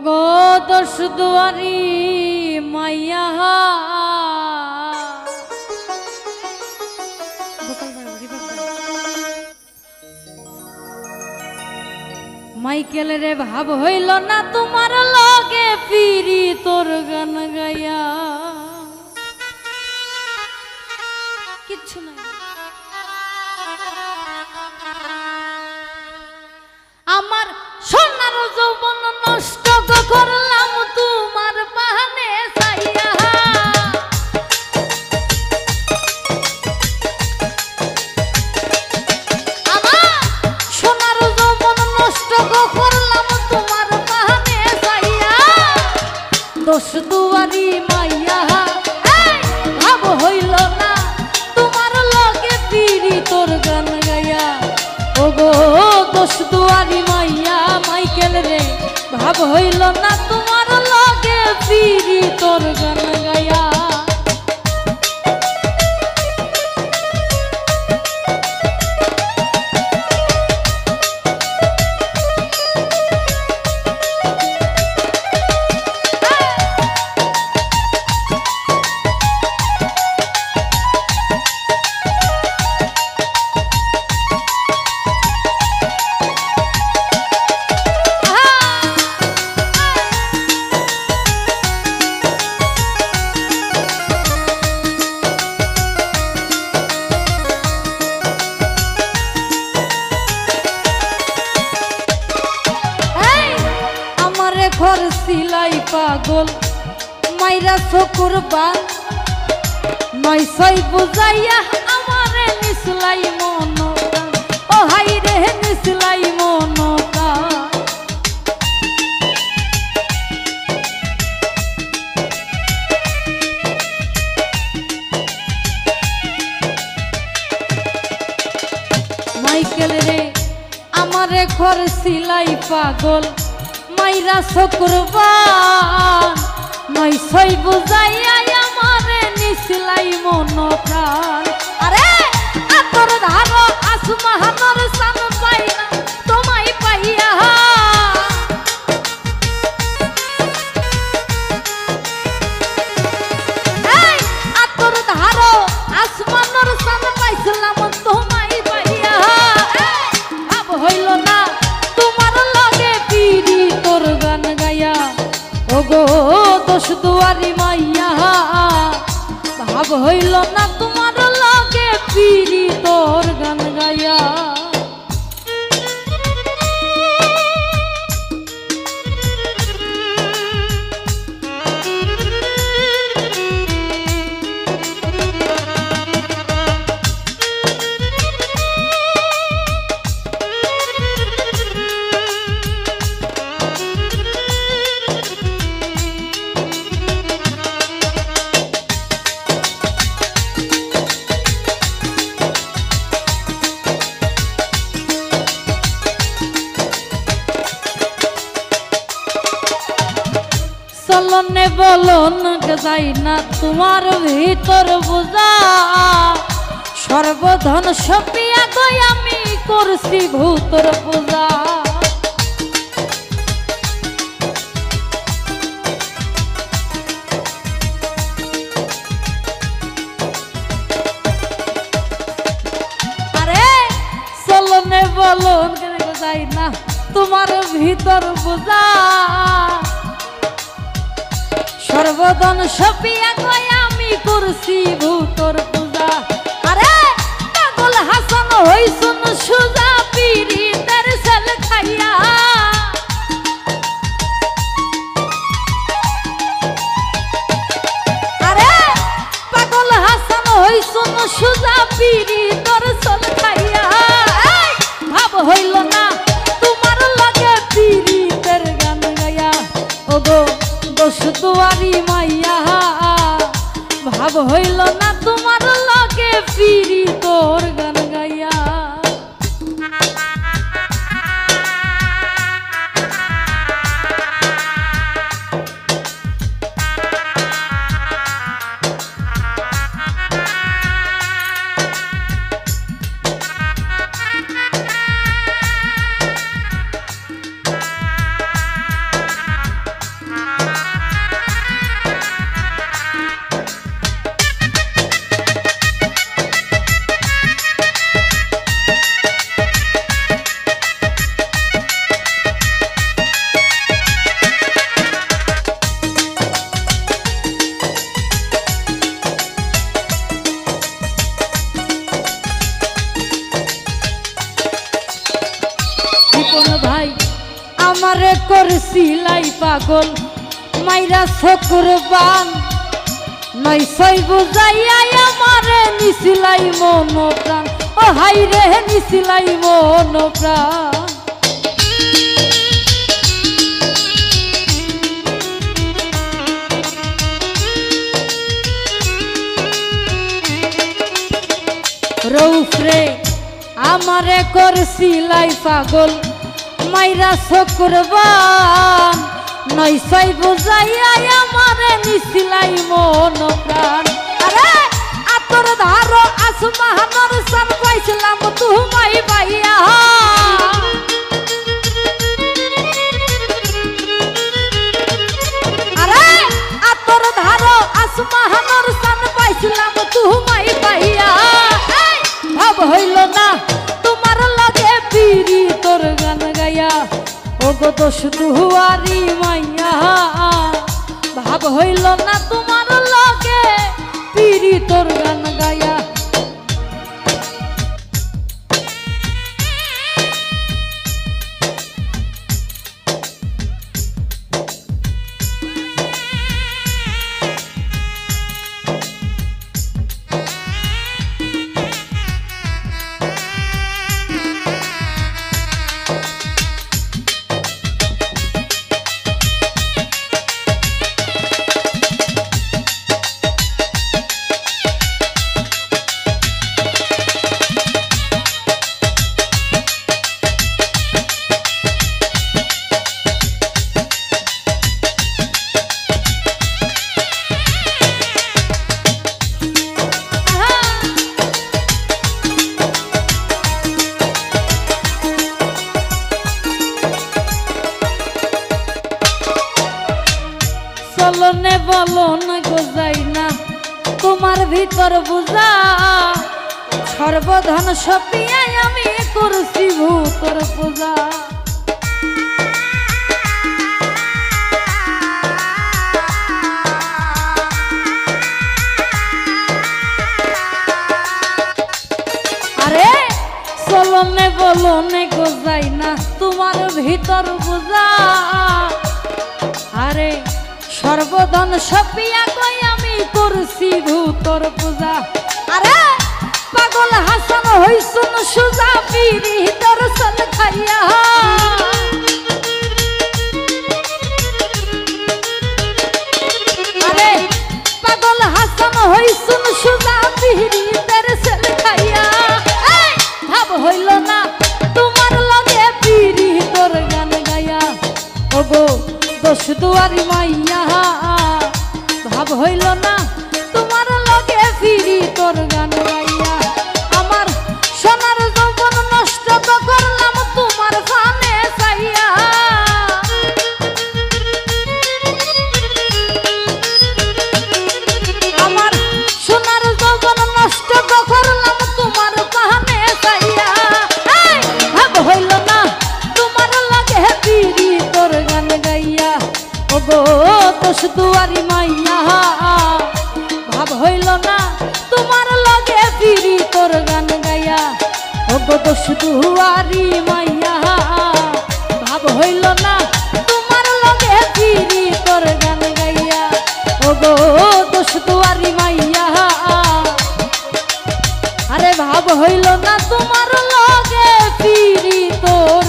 ওগো দশ দুয়ারি মাইয়া মাইকেল রে ভাব হইল না তোমার লগে ফিরি তোর গান গাইয়া কিচ্ছু নাই আমার সোনার যৌবন নষ্ট করলাম তোমার বাহানে চাইয়া আমার সোনার যৌবন নষ্ট করলাম তোমার বাহানে চাইয়া দশ দুয়ারি মাইয়া ভাব হইল না তোমার লগে ফিরি তোর গান গাইয়া ওগো দশ দুয়ারি মাইয়া মাইকেল রে ভাব হইল না তোমার লগে ফিরি তোর গান গাইয়া ঘর সিলাই পাগল মাইরা চকুর বান নয় ছয় বুঝাইয়া আমারে নিসলাই মনটা ও হাই রে নিসলাই মনটা মাইকেল রে আমারে ঘর সিলাই পাগল মাইরা চকুরবান নয় ছয় বুঝাইয়া আমারে নিসলাই মন প্রাণ আরে আতর ধারো আসমাহানর সান পাই না তোমায় পাইয়া আতর ধারো আসমানর সান পাইছিলাম তোমায় পাইয়া ভাব হইল না তোমার লগে ফিরি তোর গান গাইয়া ওগো দশ দুয়ারি মাইয়া ভাব হইল না তোমার লগে ফিরি তোর গান গাইয়া চলনে বলন যাই না তোমার ভিতর বোঝা সর্বধন সপিয়া গই আমি করছি ভূতর পূজা আরে চলনে বলন যাই না তোমার ভিতর বোঝা সর্বদন সপিয়া গই আমি করছি ভূতর পূজা আরে পাগল হাসান হইছুন সুজা পিরি তার সেল খাইয়া আরে পাগল হাসান হইছুন সুজা পিরি তোর সেল খাইয়া ভাব হইল না তোমার লগে পিরি তার গান গাইয়া ওগো দশ দুয়ারি মাইয়া ভাব হইল না তোমার লগে ফিরি তোর গান গাইয়া করছিলাই পাগল মাইরা শুকুরবান নয় সই বুঝাইয়া আমারে নিছিলাই মন প্রাণ ও হাই রে নিছিলাই মন প্রাণ রৌফরে আমারে করছিলাই পাগল মাইরা শুকুরবান নয় সই বুঝাইয়া আমারে নিছিলাই মন প্রাণ আরে আতর ধারো আসমানর সান পাইছিলাম তুমাই পাইয়া আরে আতর ধারো আসমানর সান পাইছিলাম তুমাই পাইয়া ভাব হইল না তোমার লগে পিরি তোর গান গাইয়া ও গো দোষ দুয়ারি মাইয়া ভাব হইল না তোমার লগে পিরি তোর গান গাইয়া চলনে বলন গোজাই না তোমার ভিতর বুঝা সর্বধন সপিয়াই আমি করছি ভূতর পূজা আরে চলনে বলনে গোজাই না তোমার ভিতর বুঝা আরে সর্বধন সপিয়া কই আমি করছি ভূতর পূজা আরে পাগল হাসান হইছুন সুজা পিরি দর্শন খাইয়া আরে পাগল হাসান হইছুন সুজা পিরি দর্শন খাইয়া ভাব হইল না তোমার লগে পিরি তোর গান গাইয়া ওগো দোষ দুয়ারি মাইয়া ভাব হইল না তোমার লগে ফিরি তোর গান গাইয়া আমার সোনার যৌবন নষ্ট তো করলাম তোমার ফানে চাইয়া আমার সোনার যৌবন নষ্ট তো করলাম তোমার ফানে চাইয়া ভাব হইল না তোমার লগে ফিরি তোর গান গাইয়া ওগো দোষ দুয়ারি মাইয়া ভাব হইল না তোমার লগে ফিরি তোর গান গাইয়া ওগো দোষ দুয়ারি মাইয়া ভাব হইল না তোমার লগে ফিরি তোর গান গাইয়া ওগো দোষ দুয়ারি মাইয়া আরে ভাব হইল না তোমার লগে ফিরি তোর